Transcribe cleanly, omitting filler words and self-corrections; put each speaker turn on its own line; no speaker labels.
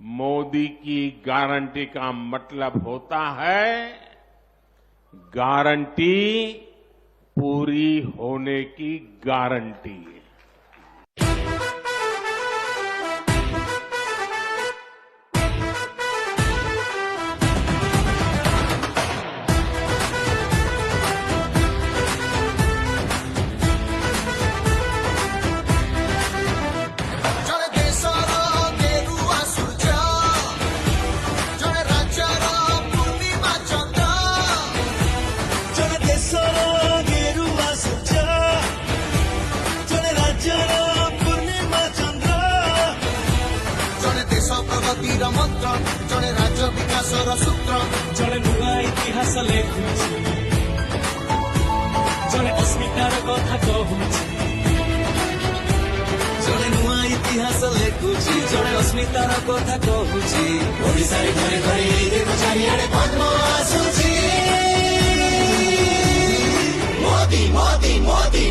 मोदी की गारंटी का मतलब होता है गारंटी पूरी होने की गारंटी।
प्रगतिर मंत्र जड़े राज्य विकासर सूत्र
जड़े नुआ इतिहास लेखुची जड़े अस्मितार कथा कहूची जड़े नुआ इतिहास लेखुची जड़े अस्मितार कथा कहूची ओडिशारे घरे घरे देखो चारिआडे पद्म आसुची मोदी मोदी मोदी